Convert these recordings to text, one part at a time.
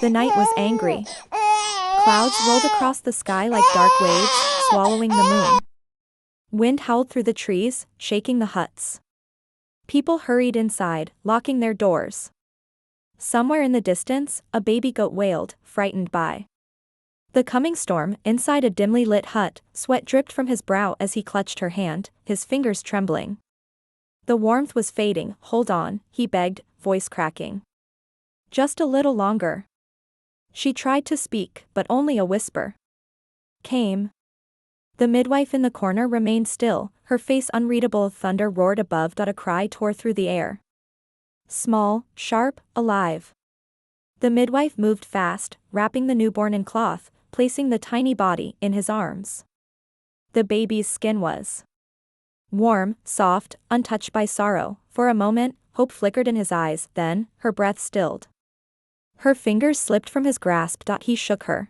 The night was angry. Clouds rolled across the sky like dark waves, swallowing the moon. Wind howled through the trees, shaking the huts. People hurried inside, locking their doors. Somewhere in the distance, a baby goat wailed, frightened by the coming storm. Inside a dimly lit hut, sweat dripped from his brow as he clutched her hand, his fingers trembling. The warmth was fading. "Hold on," he begged, voice cracking. "Just a little longer." She tried to speak, but only a whisper came. The midwife in the corner remained still, her face unreadable. Thunder roared above. A cry tore through the air. Small, sharp, alive. The midwife moved fast, wrapping the newborn in cloth, placing the tiny body in his arms. The baby's skin was warm, soft, untouched by sorrow. For a moment, hope flickered in his eyes, then, her breath stilled. Her fingers slipped from his grasp. He shook her.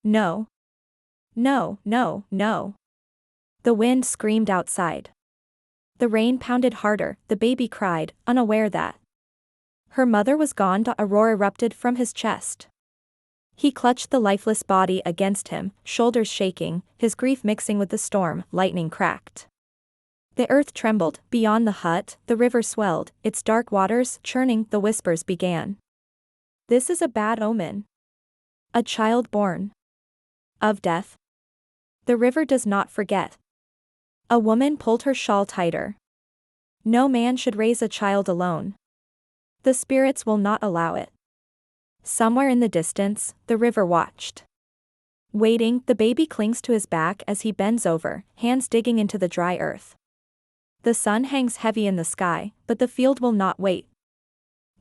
"No. No, no, no." The wind screamed outside. The rain pounded harder. The baby cried, unaware that her mother was gone. A roar erupted from his chest. He clutched the lifeless body against him, shoulders shaking, his grief mixing with the storm. Lightning cracked. The earth trembled. Beyond the hut, the river swelled, its dark waters churning. The whispers began. "This is a bad omen. A child born of death. The river does not forget." A woman pulled her shawl tighter. "No man should raise a child alone. The spirits will not allow it." Somewhere in the distance, the river watched. Waiting, the baby clings to his back as he bends over, hands digging into the dry earth. The sun hangs heavy in the sky, but the field will not wait.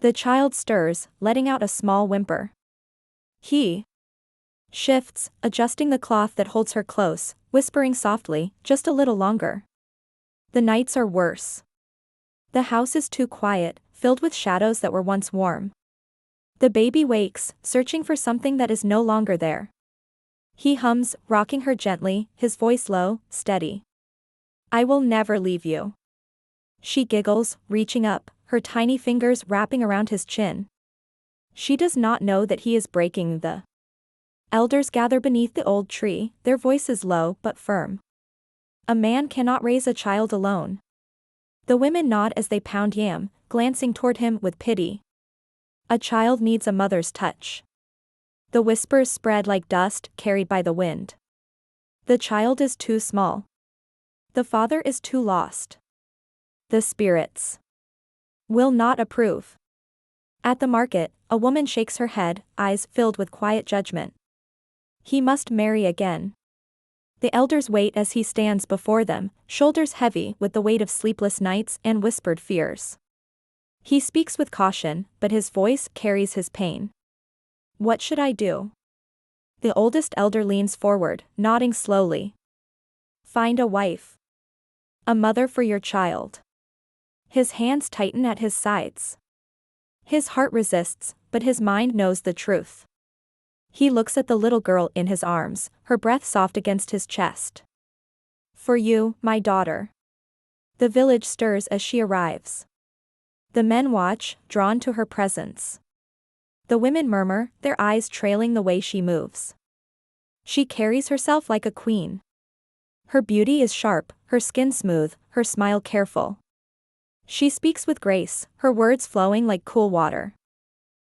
The child stirs, letting out a small whimper. He shifts, adjusting the cloth that holds her close, whispering softly, "Just a little longer." The nights are worse. The house is too quiet, filled with shadows that were once warm. The baby wakes, searching for something that is no longer there. He hums, rocking her gently, his voice low, steady. "I will never leave you." She giggles, reaching up, her tiny fingers wrapping around his chin. She does not know that he is breaking the elders gather beneath the old tree, their voices low but firm. "A man cannot raise a child alone." The women nod as they pound yam, glancing toward him with pity. "A child needs a mother's touch." The whispers spread like dust, carried by the wind. "The child is too small. The father is too lost. The spirits will not approve." At the market, a woman shakes her head, eyes filled with quiet judgment. "He must marry again." The elders wait as he stands before them, shoulders heavy with the weight of sleepless nights and whispered fears. He speaks with caution, but his voice carries his pain. "What should I do?" The oldest elder leans forward, nodding slowly. "Find a wife. A mother for your child." His hands tighten at his sides. His heart resists, but his mind knows the truth. He looks at the little girl in his arms, her breath soft against his chest. "For you, my daughter." The village stirs as she arrives. The men watch, drawn to her presence. The women murmur, their eyes trailing the way she moves. She carries herself like a queen. Her beauty is sharp, her skin smooth, her smile careful. She speaks with grace, her words flowing like cool water.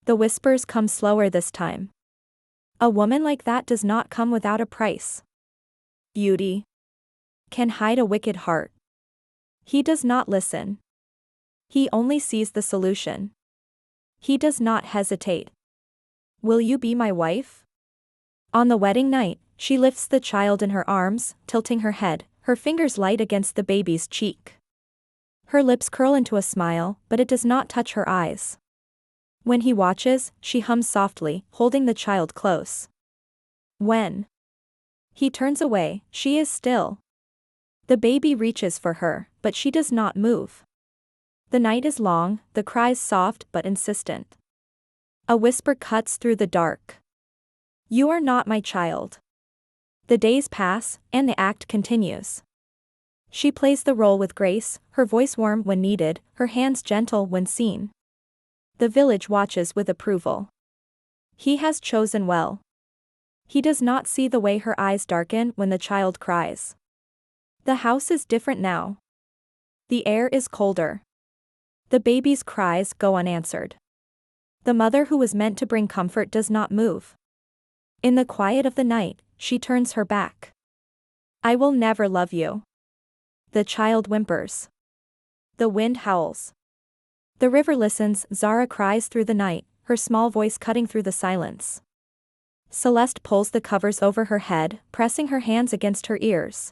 The whispers come slower this time. "A woman like that does not come without a price. Beauty can hide a wicked heart." He does not listen. He only sees the solution. He does not hesitate. "Will you be my wife?" On the wedding night, she lifts the child in her arms, tilting her head, her fingers light against the baby's cheek. Her lips curl into a smile, but it does not touch her eyes. When he watches, she hums softly, holding the child close. When he turns away, she is still. The baby reaches for her, but she does not move. The night is long, the cries soft but insistent. A whisper cuts through the dark. "You are not my child." The days pass, and the act continues. She plays the role with grace, her voice warm when needed, her hands gentle when seen. The village watches with approval. He has chosen well. He does not see the way her eyes darken when the child cries. The house is different now. The air is colder. The baby's cries go unanswered. The mother who was meant to bring comfort does not move. In the quiet of the night, she turns her back. I will never love you. The child whimpers. The wind howls. The river listens. Zara cries through the night, her small voice cutting through the silence. Celeste pulls the covers over her head, pressing her hands against her ears.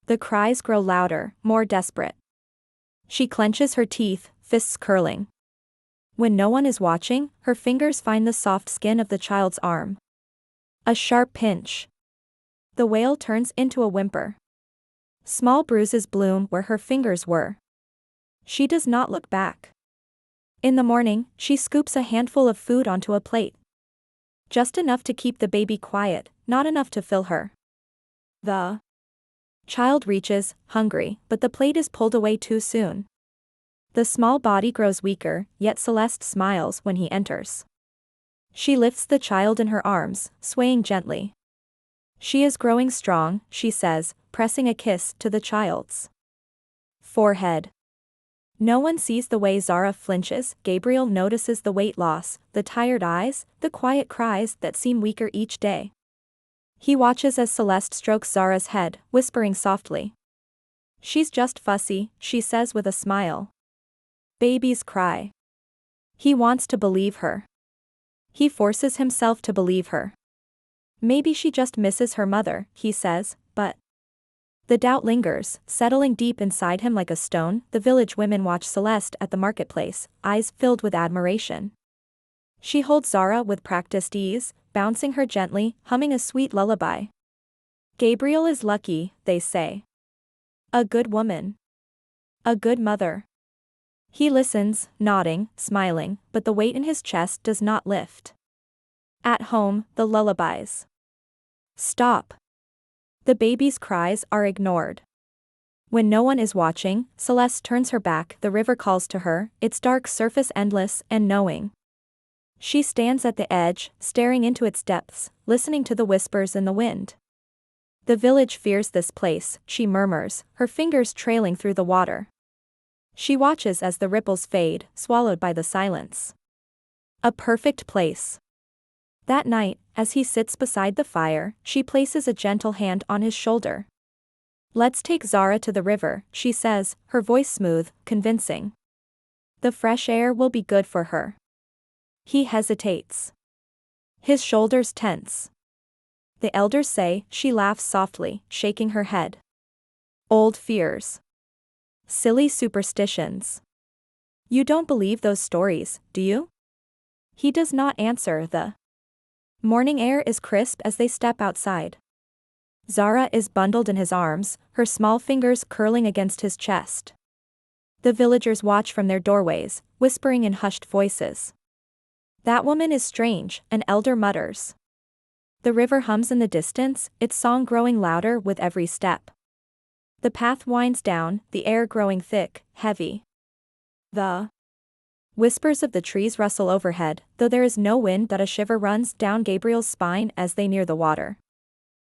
The cries grow louder, more desperate. She clenches her teeth, fists curling. When no one is watching, her fingers find the soft skin of the child's arm. A sharp pinch. The wail turns into a whimper. Small bruises bloom where her fingers were. She does not look back. In the morning, she scoops a handful of food onto a plate. Just enough to keep the baby quiet, not enough to fill her. The child reaches, hungry, but the plate is pulled away too soon. The small body grows weaker, yet Celeste smiles when he enters. She lifts the child in her arms, swaying gently. She is growing strong, she says, pressing a kiss to the child's forehead. No one sees the way Zara flinches. Gabriel notices the weight loss, the tired eyes, the quiet cries that seem weaker each day. He watches as Celeste strokes Zara's head, whispering softly. She's just fussy, she says with a smile. Babies cry. He wants to believe her. He forces himself to believe her. Maybe she just misses her mother, he says, but the doubt lingers, settling deep inside him like a stone. The village women watch Celeste at the marketplace, eyes filled with admiration. She holds Zara with practiced ease, bouncing her gently, humming a sweet lullaby. Gabriel is lucky, they say. A good woman. A good mother. He listens, nodding, smiling, but the weight in his chest does not lift. At home, the lullabies stop. The baby's cries are ignored. When no one is watching, Celeste turns her back. The river calls to her, its dark surface endless and knowing. She stands at the edge, staring into its depths, listening to the whispers in the wind. The village fears this place, she murmurs, her fingers trailing through the water. She watches as the ripples fade, swallowed by the silence. A perfect place. That night, as he sits beside the fire, she places a gentle hand on his shoulder. Let's take Zara to the river, she says, her voice smooth, convincing. The fresh air will be good for her. He hesitates. His shoulders tense. The elders say, she laughs softly, shaking her head. Old fears. Silly superstitions. You don't believe those stories, do you? He does not answer. The morning air is crisp as they step outside. Zara is bundled in his arms, her small fingers curling against his chest. The villagers watch from their doorways, whispering in hushed voices. That woman is strange, an elder mutters. The river hums in the distance, its song growing louder with every step. The path winds down, the air growing thick, heavy. The whispers of the trees rustle overhead, though there is no wind. That a shiver runs down Gabriel's spine as they near the water.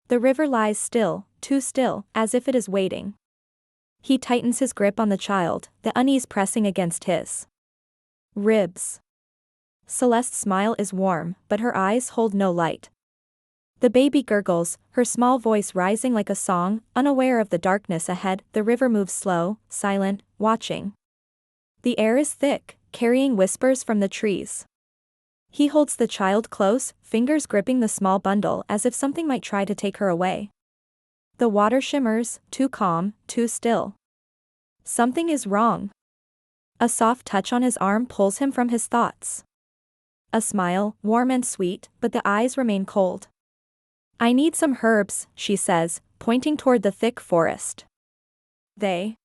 The river lies still, too still, as if it is waiting. He tightens his grip on the child, the unease pressing against his ribs. Celeste's smile is warm, but her eyes hold no light. The baby gurgles, her small voice rising like a song, unaware of the darkness ahead. The river moves slow, silent, watching. The air is thick, carrying whispers from the trees. He holds the child close, fingers gripping the small bundle as if something might try to take her away. The water shimmers, too calm, too still. Something is wrong. A soft touch on his arm pulls him from his thoughts. A smile, warm and sweet, but the eyes remain cold. I need some herbs, she says, pointing toward the thick forest. They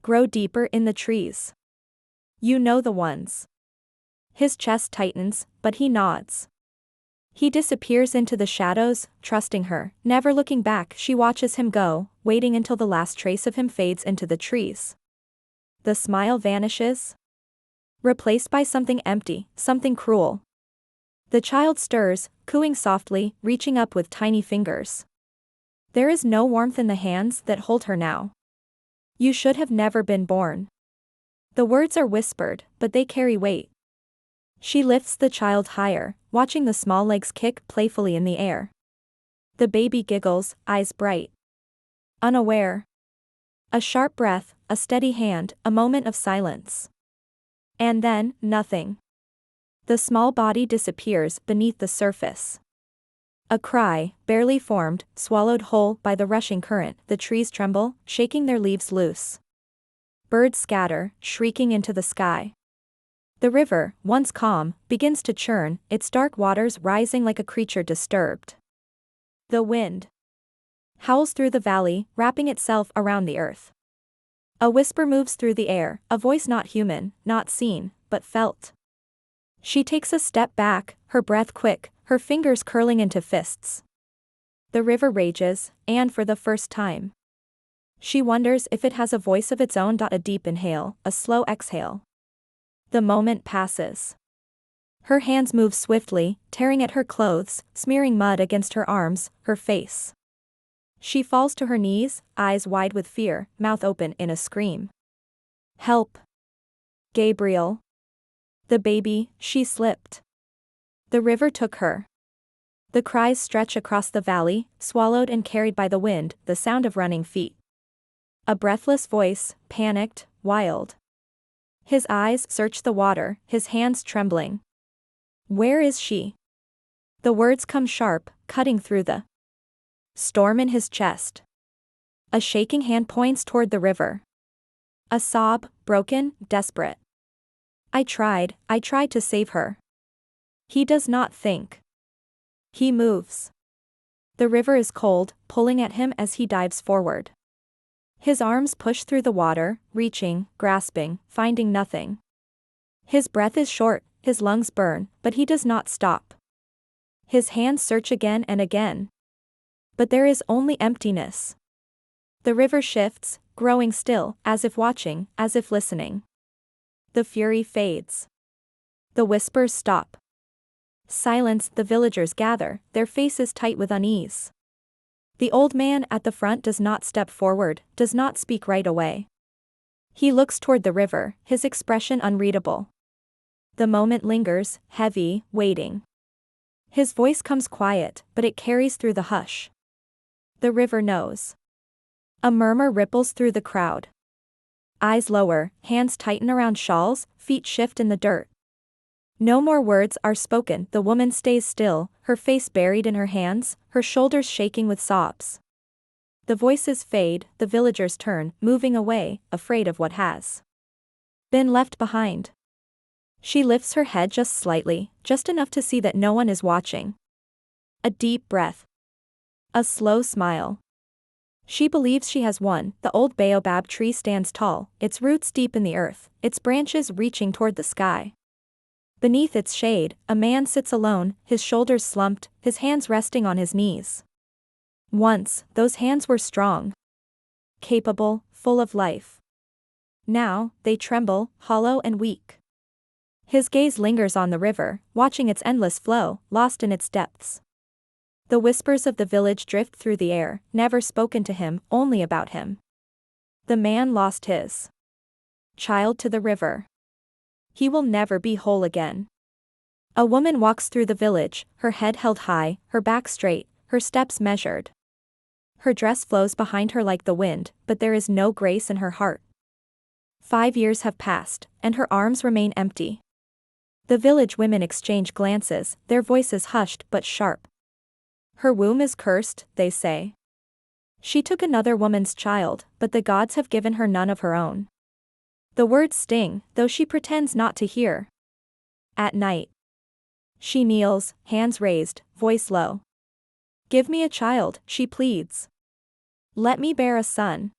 grow deeper in the trees. You know the ones. His chest tightens, but he nods. He disappears into the shadows, trusting her, never looking back. She watches him go, waiting until the last trace of him fades into the trees. The smile vanishes, replaced by something empty, something cruel. The child stirs, cooing softly, reaching up with tiny fingers. There is no warmth in the hands that hold her now. You should have never been born. The words are whispered, but they carry weight. She lifts the child higher, watching the small legs kick playfully in the air. The baby giggles, eyes bright. Unaware. A sharp breath, a steady hand, a moment of silence. And then, nothing. The small body disappears beneath the surface. A cry, barely formed, swallowed whole by the rushing current. The trees tremble, shaking their leaves loose. Birds scatter, shrieking into the sky. The river, once calm, begins to churn, its dark waters rising like a creature disturbed. The wind howls through the valley, wrapping itself around the earth. A whisper moves through the air, a voice not human, not seen, but felt. She takes a step back, her breath quick, her fingers curling into fists. The river rages, and for the first time, she wonders if it has a voice of its own. A deep inhale, a slow exhale. The moment passes. Her hands move swiftly, tearing at her clothes, smearing mud against her arms, her face. She falls to her knees, eyes wide with fear, mouth open in a scream. Help! Gabriel! The baby, she slipped. The river took her. The cries stretch across the valley, swallowed and carried by the wind, the sound of running feet. A breathless voice, panicked, wild. His eyes search the water, his hands trembling. Where is she? The words come sharp, cutting through the storm in his chest. A shaking hand points toward the river. A sob, broken, desperate. I tried to save her. He does not think. He moves. The river is cold, pulling at him as he dives forward. His arms push through the water, reaching, grasping, finding nothing. His breath is short, his lungs burn, but he does not stop. His hands search again and again. But there is only emptiness. The river shifts, growing still, as if watching, as if listening. The fury fades. The whispers stop. Silence, the villagers gather, their faces tight with unease. The old man at the front does not step forward, does not speak right away. He looks toward the river, his expression unreadable. The moment lingers, heavy, waiting. His voice comes quiet, but it carries through the hush. The river knows. A murmur ripples through the crowd. Eyes lower, hands tighten around shawls, feet shift in the dirt. No more words are spoken. The woman stays still, her face buried in her hands, her shoulders shaking with sobs. The voices fade, the villagers turn, moving away, afraid of what has been left behind. She lifts her head just slightly, just enough to see that no one is watching. A deep breath. A slow smile. She believes she has won. The old baobab tree stands tall, its roots deep in the earth, its branches reaching toward the sky. Beneath its shade, a man sits alone, his shoulders slumped, his hands resting on his knees. Once, those hands were strong. Capable, full of life. Now, they tremble, hollow and weak. His gaze lingers on the river, watching its endless flow, lost in its depths. The whispers of the village drift through the air, never spoken to him, only about him. The man lost his child to the river. He will never be whole again. A woman walks through the village, her head held high, her back straight, her steps measured. Her dress flows behind her like the wind, but there is no grace in her heart. 5 years have passed, and her arms remain empty. The village women exchange glances, their voices hushed but sharp. Her womb is cursed, they say. She took another woman's child, but the gods have given her none of her own. The words sting, though she pretends not to hear. At night. She kneels, hands raised, voice low. Give me a child, she pleads. Let me bear a son.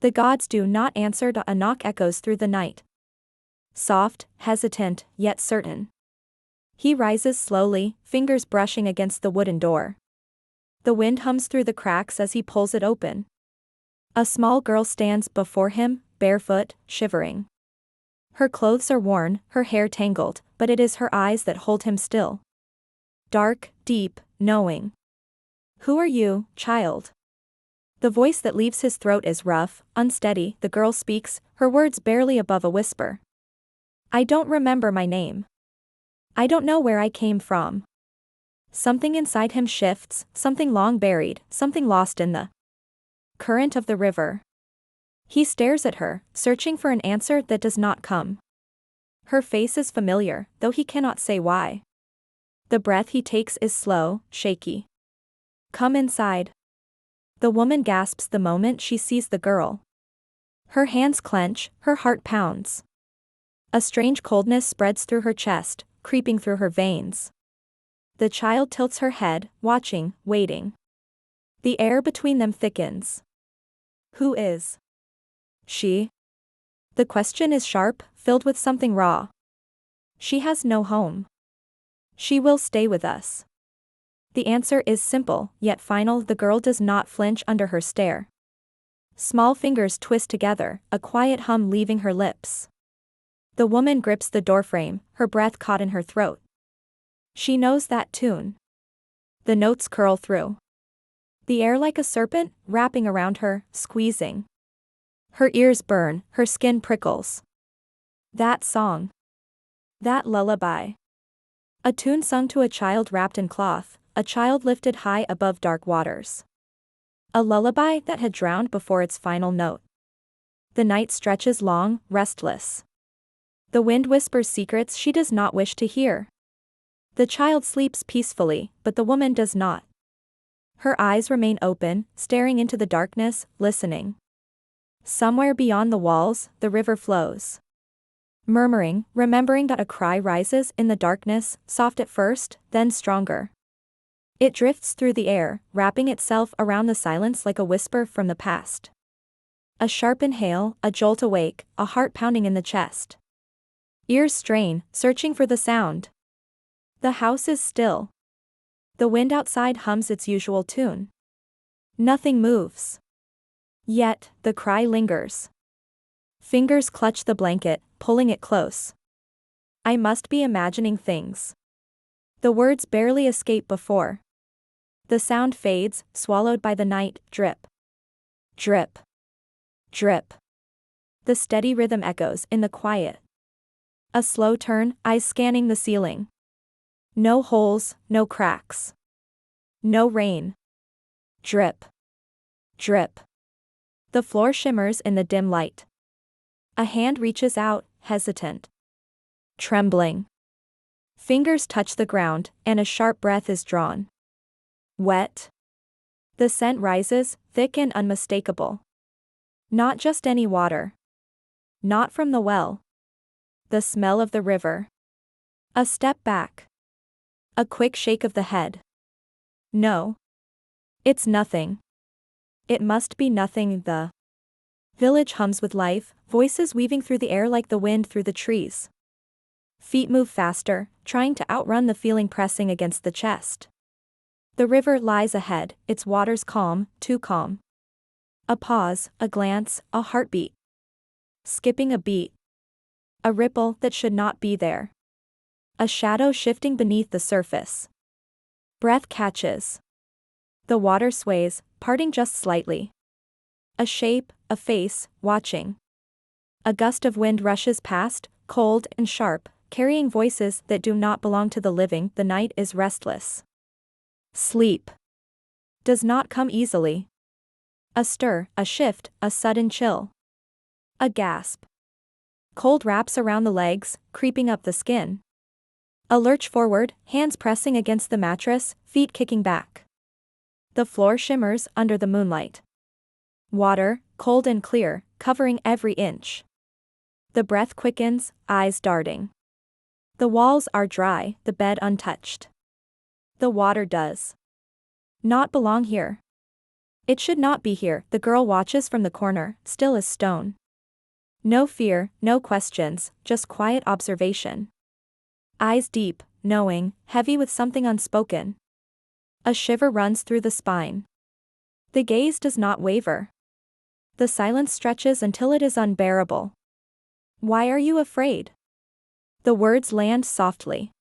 The gods do not answer. A knock echoes through the night. Soft, hesitant, yet certain. He rises slowly, fingers brushing against the wooden door. The wind hums through the cracks as he pulls it open. A small girl stands before him, barefoot, shivering. Her clothes are worn, her hair tangled, but it is her eyes that hold him still. Dark, deep, knowing. Who are you, child? The voice that leaves his throat is rough, unsteady. The girl speaks, her words barely above a whisper. I don't remember my name. I don't know where I came from. Something inside him shifts, something long buried, something lost in the current of the river. He stares at her, searching for an answer that does not come. Her face is familiar, though he cannot say why. The breath he takes is slow, shaky. Come inside. The woman gasps the moment she sees the girl. Her hands clench, her heart pounds. A strange coldness spreads through her chest, creeping through her veins. The child tilts her head, watching, waiting. The air between them thickens. Who is she? The question is sharp, filled with something raw. She has no home. She will stay with us. The answer is simple, yet final. The girl does not flinch under her stare. Small fingers twist together, a quiet hum leaving her lips. The woman grips the doorframe, her breath caught in her throat. She knows that tune. The notes curl through the air like a serpent, wrapping around her, squeezing. Her ears burn, her skin prickles. That song. That lullaby. A tune sung to a child wrapped in cloth, a child lifted high above dark waters. A lullaby that had drowned before its final note. The night stretches long, restless. The wind whispers secrets she does not wish to hear. The child sleeps peacefully, but the woman does not. Her eyes remain open, staring into the darkness, listening. Somewhere beyond the walls, the river flows. Murmuring, remembering that a cry rises in the darkness, soft at first, then stronger. It drifts through the air, wrapping itself around the silence like a whisper from the past. A sharp inhale, a jolt awake, a heart pounding in the chest. Ears strain, searching for the sound. The house is still. The wind outside hums its usual tune. Nothing moves. Yet, the cry lingers. Fingers clutch the blanket, pulling it close. I must be imagining things. The words barely escape before. The sound fades, swallowed by the night. Drip. Drip. Drip. The steady rhythm echoes in the quiet. A slow turn, eyes scanning the ceiling. No holes, no cracks. No rain. Drip. Drip. The floor shimmers in the dim light. A hand reaches out, hesitant. Trembling. Fingers touch the ground, and a sharp breath is drawn. Wet. The scent rises, thick and unmistakable. Not just any water. Not from the well. The smell of the river. A step back. A quick shake of the head. No. It's nothing. It must be nothing. The village hums with life, voices weaving through the air like the wind through the trees. Feet move faster, trying to outrun the feeling pressing against the chest. The river lies ahead, its waters calm, too calm. A pause, a glance, a heartbeat. Skipping a beat. A ripple that should not be there. A shadow shifting beneath the surface. Breath catches. The water sways, parting just slightly. A shape, a face, watching. A gust of wind rushes past, cold and sharp, carrying voices that do not belong to the living. The night is restless. Sleep does not come easily. A stir, a shift, a sudden chill. A gasp. Cold wraps around the legs, creeping up the skin. A lurch forward, hands pressing against the mattress, feet kicking back. The floor shimmers under the moonlight. Water, cold and clear, covering every inch. The breath quickens, eyes darting. The walls are dry, the bed untouched. The water does not belong here. It should not be here. The girl watches from the corner, still as stone. No fear, no questions, just quiet observation. Eyes deep, knowing, heavy with something unspoken. A shiver runs through the spine. The gaze does not waver. The silence stretches until it is unbearable. Why are you afraid? The words land softly.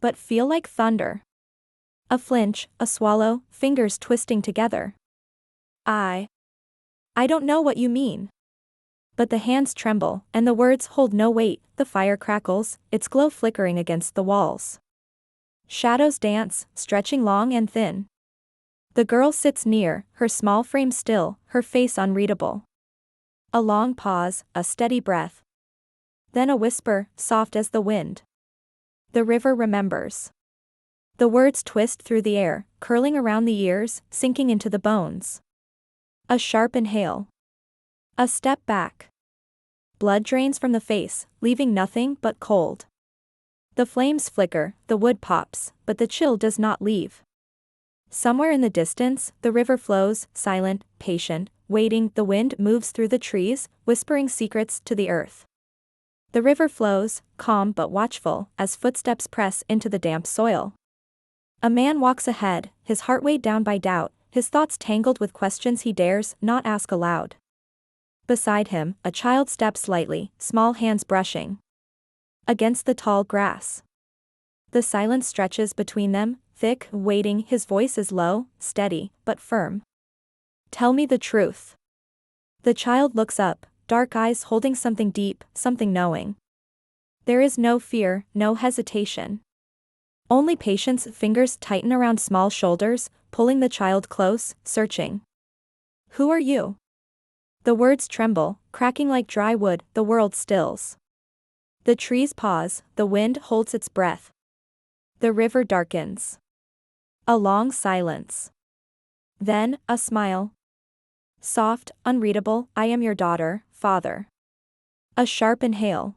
But feel like thunder. A flinch, a swallow, fingers twisting together. I don't know what you mean. But the hands tremble, and the words hold no weight. The fire crackles, its glow flickering against the walls. Shadows dance, stretching long and thin. The girl sits near, her small frame still, her face unreadable. A long pause, a steady breath. Then a whisper, soft as the wind. The river remembers. The words twist through the air, curling around the ears, sinking into the bones. A sharp inhale. A step back. Blood drains from the face, leaving nothing but cold. The flames flicker, the wood pops, but the chill does not leave. Somewhere in the distance, the river flows, silent, patient, waiting. The wind moves through the trees, whispering secrets to the earth. The river flows, calm but watchful, as footsteps press into the damp soil. A man walks ahead, his heart weighed down by doubt, his thoughts tangled with questions he dares not ask aloud. Beside him, a child steps lightly, small hands brushing against the tall grass. The silence stretches between them, thick, waiting. His voice is low, steady, but firm. Tell me the truth. The child looks up, dark eyes holding something deep, something knowing. There is no fear, no hesitation. Only patience. Fingers tighten around small shoulders, pulling the child close, searching. Who are you? The words tremble, cracking like dry wood. The world stills. The trees pause, the wind holds its breath. The river darkens. A long silence. Then, a smile. Soft, unreadable. I am your daughter, father. A sharp inhale.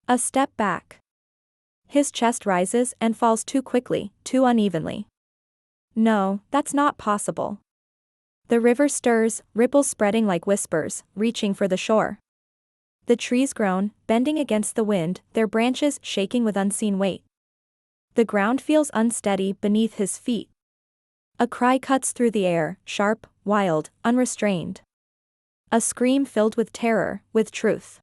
A step back. His chest rises and falls too quickly, too unevenly. No, that's not possible. The river stirs, ripples spreading like whispers, reaching for the shore. The trees groan, bending against the wind, their branches shaking with unseen weight. The ground feels unsteady beneath his feet. A cry cuts through the air, sharp, wild, unrestrained. A scream filled with terror, with truth.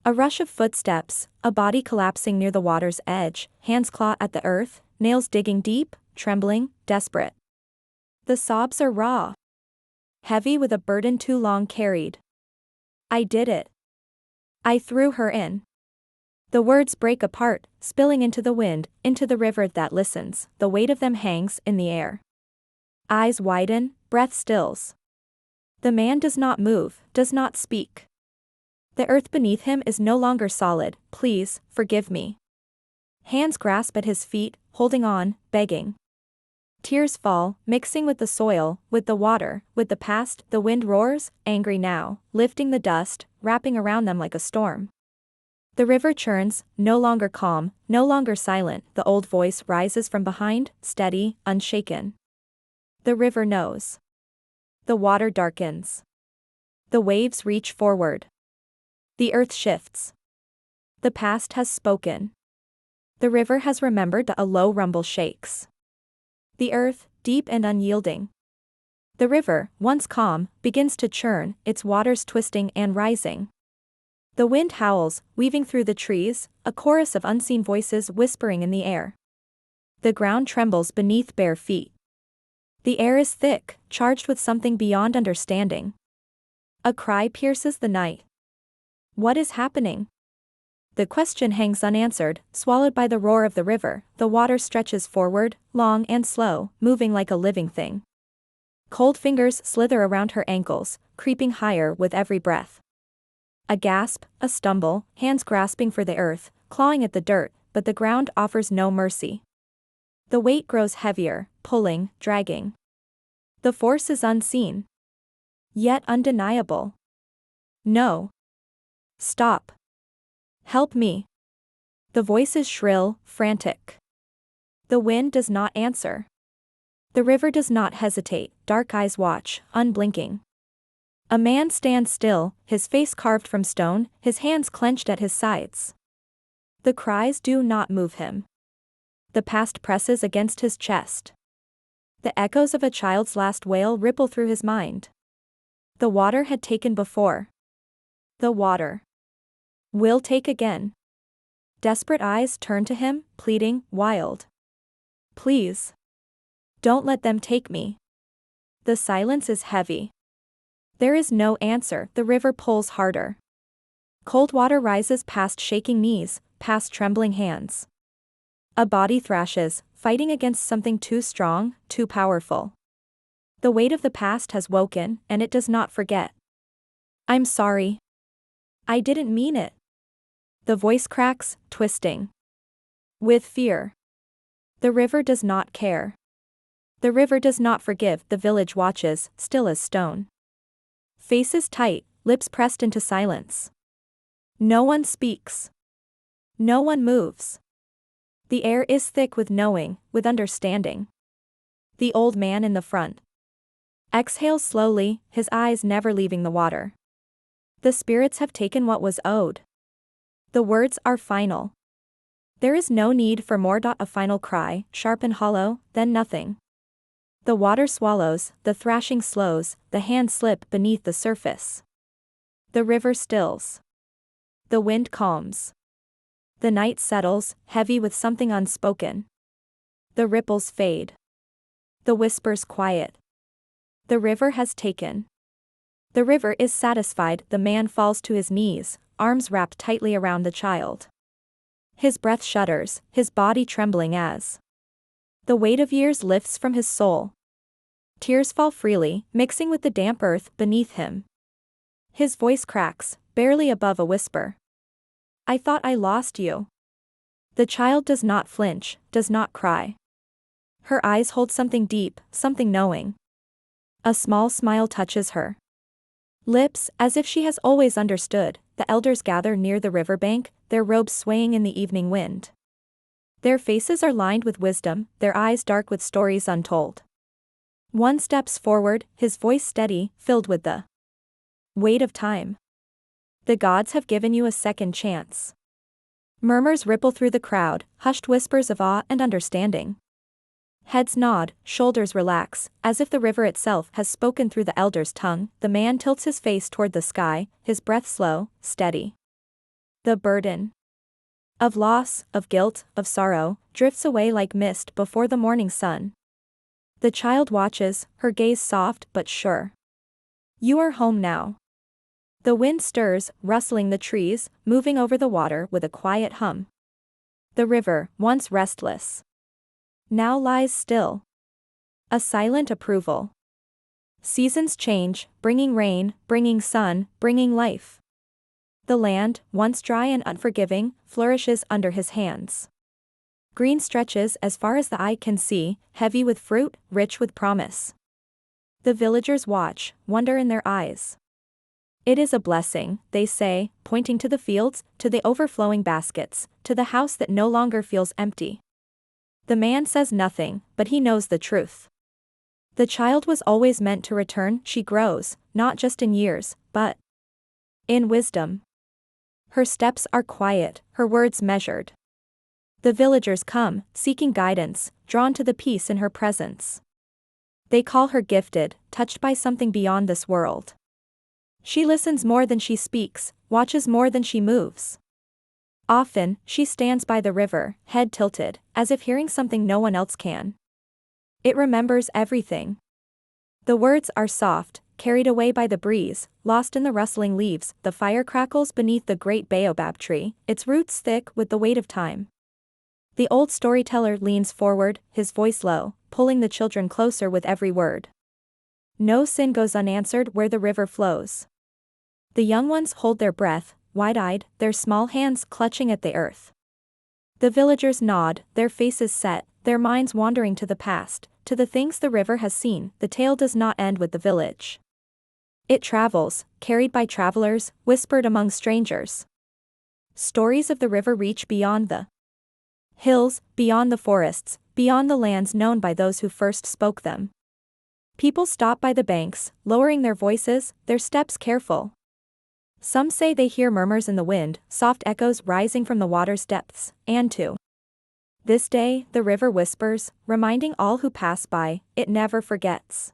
A rush of footsteps, a body collapsing near the water's edge, hands claw at the earth, nails digging deep, trembling, desperate. The sobs are raw. Heavy with a burden too long carried. I did it. I threw her in. The words break apart, spilling into the wind, into the river that listens. The weight of them hangs in the air. Eyes widen, breath stills. The man does not move, does not speak. The earth beneath him is no longer solid. Please, forgive me. Hands grasp at his feet, holding on, begging. Tears fall, mixing with the soil, with the water, with the past. The wind roars, angry now, lifting the dust, wrapping around them like a storm. The river churns, no longer calm, no longer silent. The old voice rises from behind, steady, unshaken. The river knows. The water darkens. The waves reach forward. The earth shifts. The past has spoken. The river has remembered that a low rumble shakes the earth, deep and unyielding. The river, once calm, begins to churn, its waters twisting and rising. The wind howls, weaving through the trees, a chorus of unseen voices whispering in the air. The ground trembles beneath bare feet. The air is thick, charged with something beyond understanding. A cry pierces the night. What is happening? The question hangs unanswered, swallowed by the roar of the river. The water stretches forward, long and slow, moving like a living thing. Cold fingers slither around her ankles, creeping higher with every breath. A gasp, a stumble, hands grasping for the earth, clawing at the dirt, but the ground offers no mercy. The weight grows heavier, pulling, dragging. The force is unseen, yet undeniable. No. Stop. Help me. The voice is shrill, frantic. The wind does not answer. The river does not hesitate, dark eyes watch, unblinking. A man stands still, his face carved from stone, his hands clenched at his sides. The cries do not move him. The past presses against his chest. The echoes of a child's last wail ripple through his mind. The water had taken before. The water will take again. Desperate eyes turn to him, pleading, wild. Please. Don't let them take me. The silence is heavy. There is no answer. The river pulls harder. Cold water rises past shaking knees, past trembling hands. A body thrashes, fighting against something too strong, too powerful. The weight of the past has woken, and it does not forget. I'm sorry. I didn't mean it. The voice cracks, twisting. With fear. The river does not care. The river does not forgive. The village watches, still as stone. Faces tight, lips pressed into silence. No one speaks. No one moves. The air is thick with knowing, with understanding. The old man in the front exhales slowly, his eyes never leaving the water. The spirits have taken what was owed. The words are final. There is no need for more. A final cry, sharp and hollow, then nothing. The water swallows, the thrashing slows, the hands slip beneath the surface. The river stills. The wind calms. The night settles, heavy with something unspoken. The ripples fade. The whispers quiet. The river has taken. The river is satisfied. The man falls to his knees, arms wrapped tightly around the child. His breath shudders, his body trembling as the weight of years lifts from his soul. Tears fall freely, mixing with the damp earth beneath him. His voice cracks, barely above a whisper. I thought I lost you. The child does not flinch, does not cry. Her eyes hold something deep, something knowing. A small smile touches her lips, as if she has always understood. The elders gather near the riverbank, their robes swaying in the evening wind. Their faces are lined with wisdom, their eyes dark with stories untold. One steps forward, his voice steady, filled with the weight of time. The gods have given you a second chance. Murmurs ripple through the crowd, hushed whispers of awe and understanding. Heads nod, shoulders relax, as if the river itself has spoken through the elder's tongue. The man tilts his face toward the sky, his breath slow, steady. The burden of loss, of guilt, of sorrow, drifts away like mist before the morning sun. The child watches, her gaze soft but sure. You are home now. The wind stirs, rustling the trees, moving over the water with a quiet hum. The river, once restless, now lies still. A silent approval. Seasons change, bringing rain, bringing sun, bringing life. The land, once dry and unforgiving, flourishes under his hands. Green stretches as far as the eye can see, heavy with fruit, rich with promise. The villagers watch, wonder in their eyes. It is a blessing, they say, pointing to the fields, to the overflowing baskets, to the house that no longer feels empty. The man says nothing, but he knows the truth. The child was always meant to return. She grows, not just in years, but in wisdom. Her steps are quiet, her words measured. The villagers come, seeking guidance, drawn to the peace in her presence. They call her gifted, touched by something beyond this world. She listens more than she speaks, watches more than she moves. Often, she stands by the river, head tilted, as if hearing something no one else can. It remembers everything. The words are soft, carried away by the breeze, lost in the rustling leaves. The fire crackles beneath the great baobab tree, its roots thick with the weight of time. The old storyteller leans forward, his voice low, pulling the children closer with every word. No sin goes unanswered where the river flows. The young ones hold their breath, wide-eyed, their small hands clutching at the earth. The villagers nod, their faces set, their minds wandering to the past, to the things the river has seen. The tale does not end with the village. It travels, carried by travelers, whispered among strangers. Stories of the river reach beyond the hills, beyond the forests, beyond the lands known by those who first spoke them. People stop by the banks, lowering their voices, their steps careful. Some say they hear murmurs in the wind, soft echoes rising from the water's depths, and to this day, the river whispers, reminding all who pass by, it never forgets.